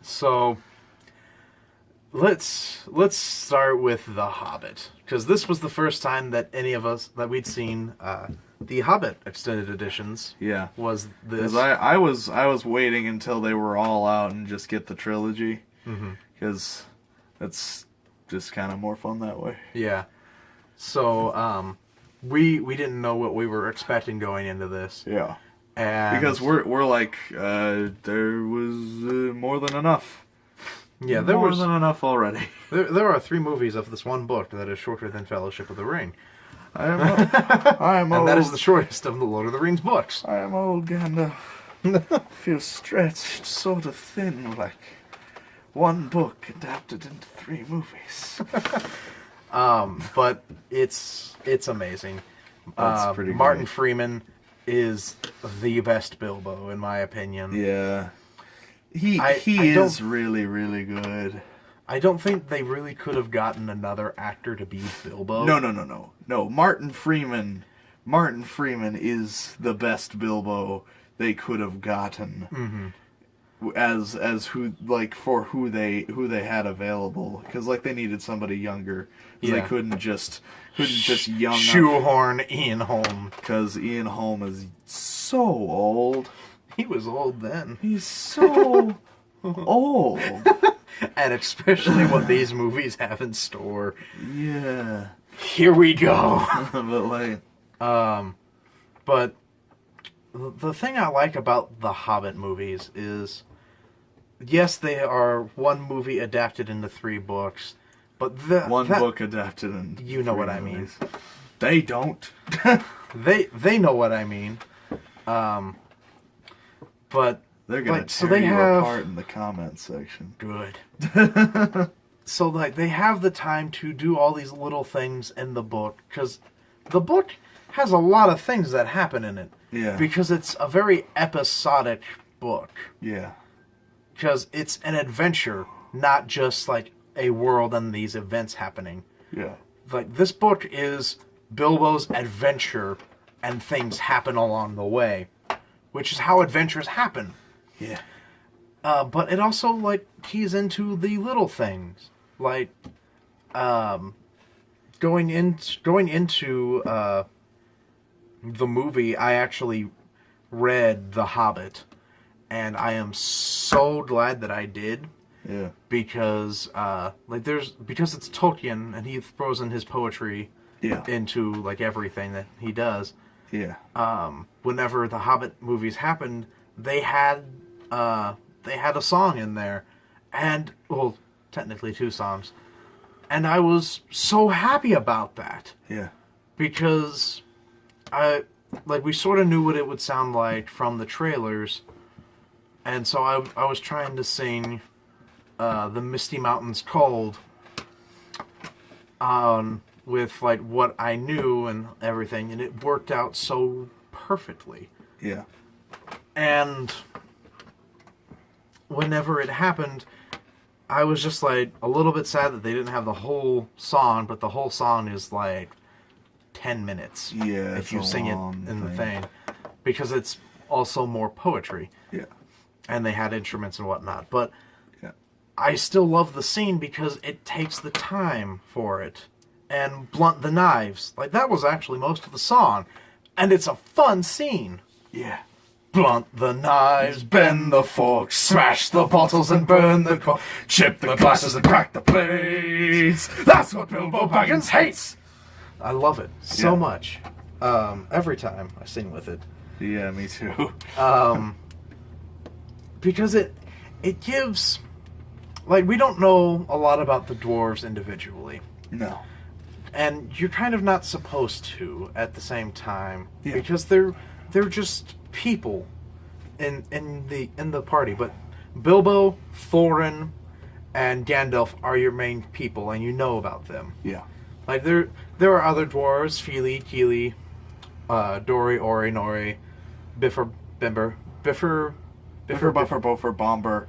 So let's start with The Hobbit, because this was the first time that any of us that we'd seen the Hobbit extended editions. Yeah, was this? I was waiting until they were all out and just get the trilogy, because that's just kind of more fun that way. Yeah. So we didn't know what we were expecting going into this. Yeah. And because we're like there was more than enough. Yeah, there more was than enough already. There are 3 movies of this one book that is shorter than Fellowship of the Ring. I am old. And that is the shortest of the Lord of the Rings books. I am old, Gandalf. Feel stretched, sort of thin, like one book adapted into 3 movies. But it's amazing. That's pretty Martin great. Freeman is the best Bilbo, in my opinion. Yeah. He is really, really good. I don't think they really could have gotten another actor to be Bilbo. No, Martin Freeman is the best Bilbo they could have gotten. As who, like, for who they had available, because like they needed somebody younger. Yeah. They couldn't just young up, shoehorn Ian Holm, because Ian Holm is so old. He was old then. He's so old. And especially what these movies have in store. Yeah. Here we go. But like, but the thing I like about the Hobbit movies is, yes, they are one movie adapted into 3 books, but one book adapted into you know 3 what movies. I mean. They don't. They know what I mean. But they're gonna like, tear you apart in the comment section. Good. So like they have the time to do all these little things in the book, because the book has a lot of things that happen in it. Yeah. Because it's a very episodic book. Yeah. Because it's an adventure, not just like a world and these events happening. Yeah. Like this book is Bilbo's adventure, and things happen along the way, which is how adventures happen. Yeah. But it also like keys into the little things, like going into the movie. I actually read The Hobbit, and I am so glad that I did. Yeah. Because because it's Tolkien, and he throws in his poetry into like everything that he does. Yeah. Whenever the Hobbit movies happened, they had a song in there, and well, technically 2 songs, and I was so happy about that. Yeah. Because we sort of knew what it would sound like from the trailers, and so I was trying to sing The Misty Mountains Cold with like what I knew and everything, and it worked out so perfectly. Yeah. And whenever it happened, I was just like a little bit sad that they didn't have the whole song, but the whole song is like 10 minutes. Yeah, if you sing it in the thing, because it's also more poetry. Yeah. And they had instruments and whatnot, but yeah. I still love the scene because it takes the time for it. And blunt the knives. Like, that was actually most of the song. And it's a fun scene. Yeah. Blunt the knives, bend the forks, smash the bottles and burn the cork, chip the glasses and crack the plates. That's what Bilbo Baggins hates! I love it so much. Every time I sing with it. Yeah, me too. Because it gives... Like, we don't know a lot about the dwarves individually. No. And you're kind of not supposed to at the same time. Yeah. Because they're just people in the party. But Bilbo, Thorin, and Gandalf are your main people, and you know about them. Yeah. Like, there are other dwarves, Fili, Kili, Dori, Ori, Nori, Bifur, Bifur, Buffer, Bofer, Bomber,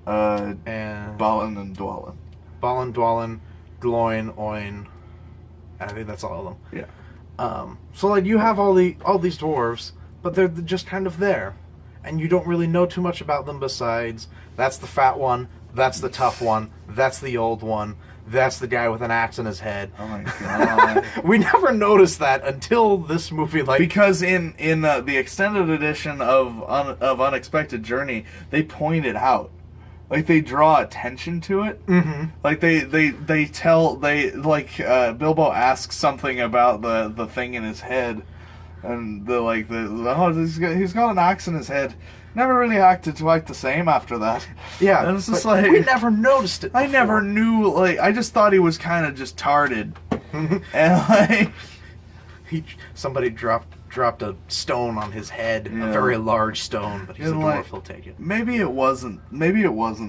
and Balin and Dwalin. Balin, Dwalin, Gloin, Oin. I think that's all of them. Yeah. So like you have all these dwarves, but they're just kind of there, and you don't really know too much about them besides that's the fat one, that's the tough one, that's the old one, that's the guy with an axe in his head. Oh my god. We never noticed that until this movie, like... Because in the extended edition of Unexpected Journey, they point it out. Like, they draw attention to it. Mm-hmm. Like, Bilbo asks something about the thing in his head. And he's got an axe in his head. Never really acted quite the same after that. Yeah, and it's just like... we never noticed it before. I never knew, like, I just thought he was kind of just tarded. And, like... Somebody dropped a stone on his head, a very large stone, but he's a dwarf, he'll take it. Maybe it wasn't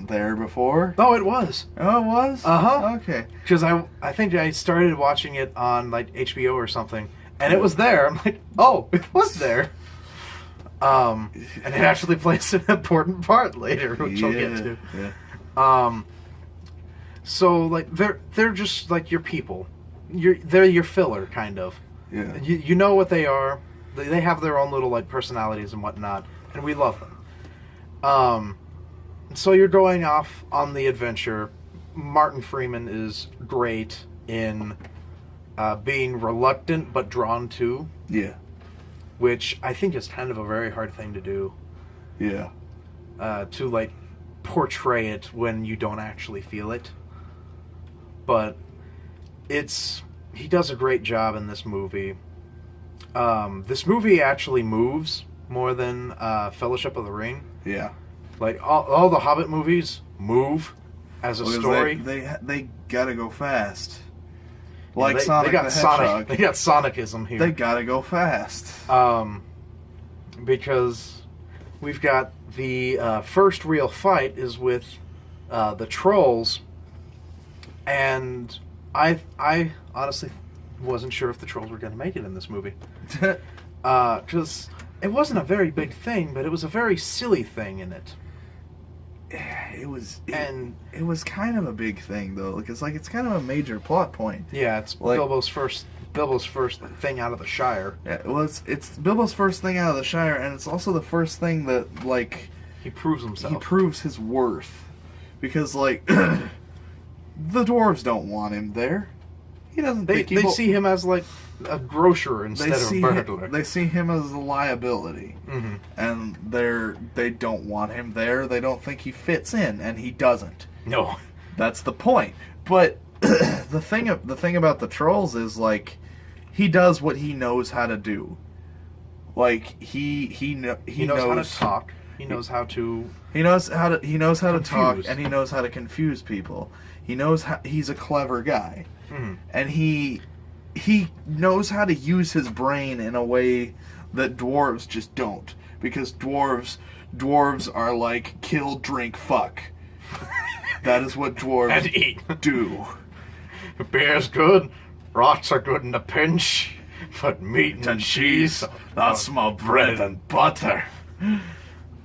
there before. Oh, it was. Oh, it was? Uh-huh. Okay. Because I think I started watching it on, like, HBO or something, and it was there. I'm like, oh, it was there. And it actually plays an important part later, which I'll get to. Yeah. So, like, they're just, like, your people. They're your filler, kind of. Yeah. You know what they are. They have their own little, like, personalities and whatnot, and we love them. So you're going off on the adventure. Martin Freeman is great in being reluctant but drawn to. Yeah. Which I think is kind of a very hard thing to do. Yeah. To, like, portray it when you don't actually feel it. But he does a great job in this movie. This movie actually moves more than Fellowship of the Ring. Yeah. Like, all the Hobbit movies move as a story. They gotta go fast. Yeah, Like Sonic the Hedgehog. They got Sonicism here. They gotta go fast. Because we've got the first real fight is with the trolls, and I honestly wasn't sure if the trolls were going to make it in this movie. Because it wasn't a very big thing, but it was a very silly thing in it. It was kind of a big thing though, because like it's kind of a major plot point. Yeah, it's like, Bilbo's first thing out of the Shire. Yeah, well, it's Bilbo's first thing out of the Shire, and it's also the first thing that like he proves himself. He proves his worth, because like the dwarves don't want him there. He doesn't. They see him as like a grocer instead of a burglar. They see him as a liability, and they don't want him there. They don't think he fits in, and he doesn't. No, that's the point. But the thing about the trolls is like he does what he knows how to do. Like he knows how to talk. He knows how to talk, and he knows how to confuse people. He knows he's a clever guy. And he knows how to use his brain in a way that dwarves just don't, because dwarves are like kill, drink, fuck. That is what dwarves and eat do. Beer's good, rots are good in a pinch, but meat and cheese, that's my bread and butter.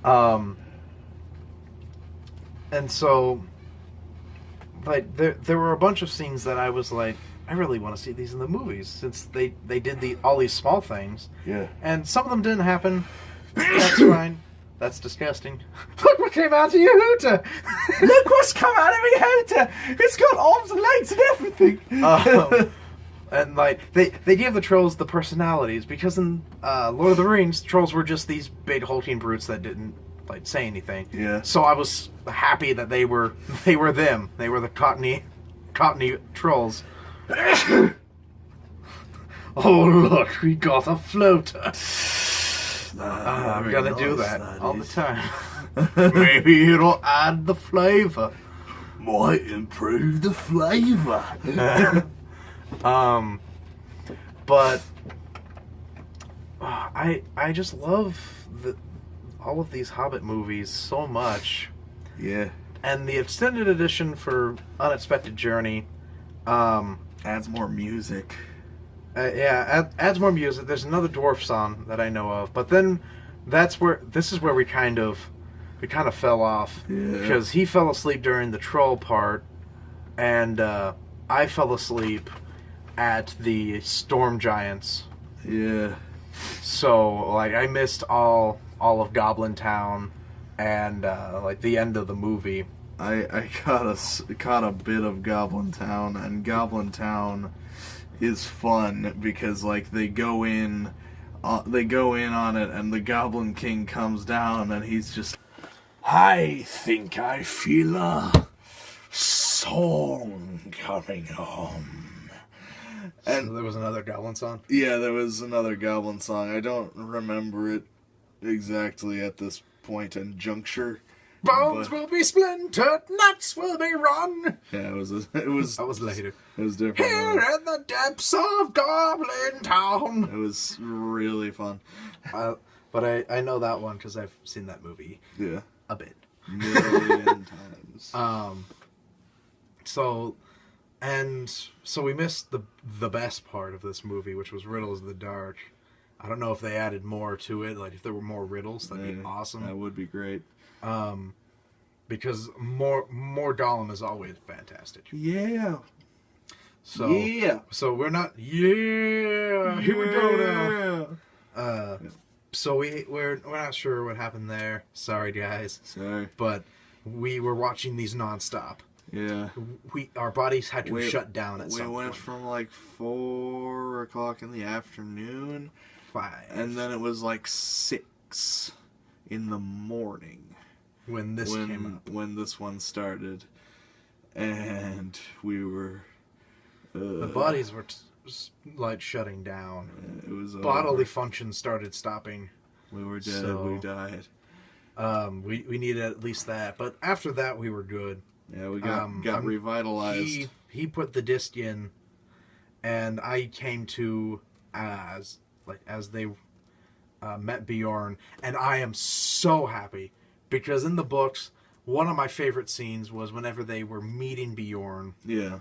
And so, like, there were a bunch of scenes that I was like, I really want to see these in the movies, since they did all these small things. Yeah. And some of them didn't happen. That's fine. That's disgusting. Look what came out of your hooter! Look what's come out of me hooter! It's got arms and legs and everything! And, like, they gave the trolls the personalities, because in Lord of the Rings, trolls were just these big hulking brutes that didn't, like, say anything. Yeah. So I was happy that they were them. They were the Cockney trolls. Oh, look, we got a floater. I'm gonna do that all the time. Maybe it'll add the flavor. Might improve the flavor. But I just love all of these Hobbit movies so much. Yeah. And the extended edition for Unexpected Journey adds more music. Adds more music. There's another dwarf song that I know of, but then this is where we kind of fell off, because he fell asleep during the troll part, and I fell asleep at the storm giants. Yeah. So like I missed all all of Goblin Town, and like the end of the movie. I caught a bit of Goblin Town, and Goblin Town is fun because like they go in on it, and the Goblin King comes down, and he's just, I think I feel a song coming on. And so there was another Goblin song? Yeah, there was another Goblin song. I don't remember it exactly at this point and juncture. Bones will be splintered, nuts will be run. Yeah, it was. That was later. It was different. Here in the depths of Goblin Town. It was really fun. But I know that one because I've seen that movie. Yeah. A bit. Million times. So we missed the best part of this movie, which was Riddles in the Dark. I don't know if they added more to it. Like if there were more riddles, that'd be awesome. That would be great. Because more Gollum is always fantastic. Yeah. So we're not. Yeah. Here we go now. So we're not sure what happened there. Sorry, guys. Sorry. But we were watching these nonstop. Yeah. Our bodies had to shut down at some point. We went from like 4 o'clock in the afternoon. 5. And then it was like 6 in the morning. When this came up. When this one started. And we were... the bodies were like shutting down. It was bodily function started stopping. We were dead. So, we died. We needed at least that. But after that, we were good. Yeah, we got revitalized. He put the disc in, and I came to as they met Bjorn, and I am so happy because in the books, one of my favorite scenes was whenever they were meeting Bjorn. Yeah.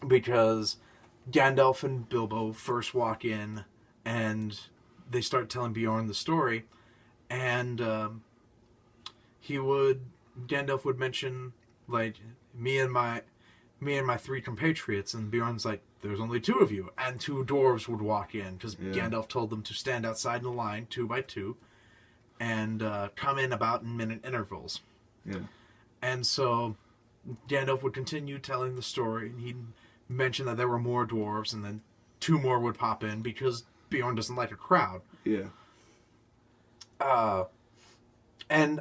Because Gandalf and Bilbo first walk in, and they start telling Bjorn the story, and Gandalf would mention like me and my 3 compatriots, and Bjorn's like, there's only 2 of you, and 2 dwarves would walk in because Gandalf told them to stand outside in a line 2 by 2 and come in about in minute intervals. Yeah. And so Gandalf would continue telling the story, and he'd mention that there were more dwarves, and then 2 more would pop in because Bjorn doesn't like a crowd. Yeah. And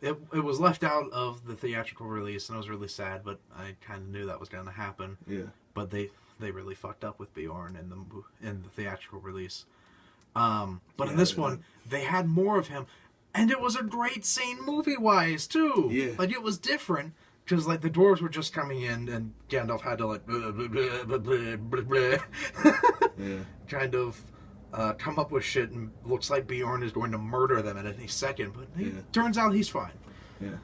it was left out of the theatrical release, and I was really sad, but I kind of knew that was going to happen. Yeah. But they really fucked up with Bjorn in the theatrical release. But in this one, they had more of him, and it was a great scene movie-wise, too. Yeah. Like, it was different, because, like, the dwarves were just coming in, and Gandalf had to, like, blah, blah, blah, blah, blah, blah, Yeah. kind of come up with shit, and looks like Bjorn is going to murder them at any second, but turns out he's fine. Yeah.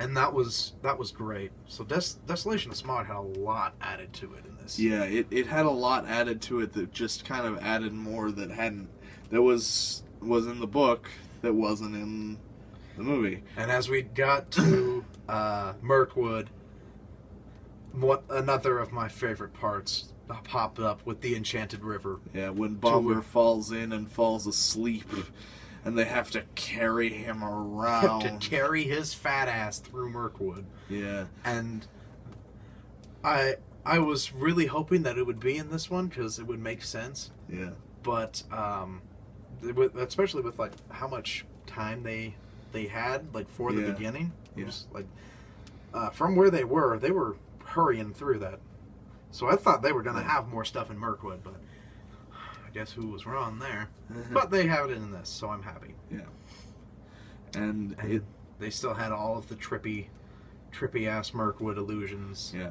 And that was great. So Desolation of Smaug had a lot added to it in this. Yeah, it had a lot added to it that just kind of added more that was in the book that wasn't in the movie. And as we got to Mirkwood, another of my favorite parts popped up with the Enchanted River. Yeah, when Bobber falls in and falls asleep, and they have to carry him around. Have to carry his fat ass through Mirkwood. Yeah. And I was really hoping that it would be in this one because it would make sense. Yeah. But especially with like how much time they had like for the beginning. It was like from where they were hurrying through that. So I thought they were going to have more stuff in Mirkwood, but I guess who was wrong there. But they have it in this, so I'm happy. Yeah. And they still had all of the trippy ass Mirkwood illusions. Yeah.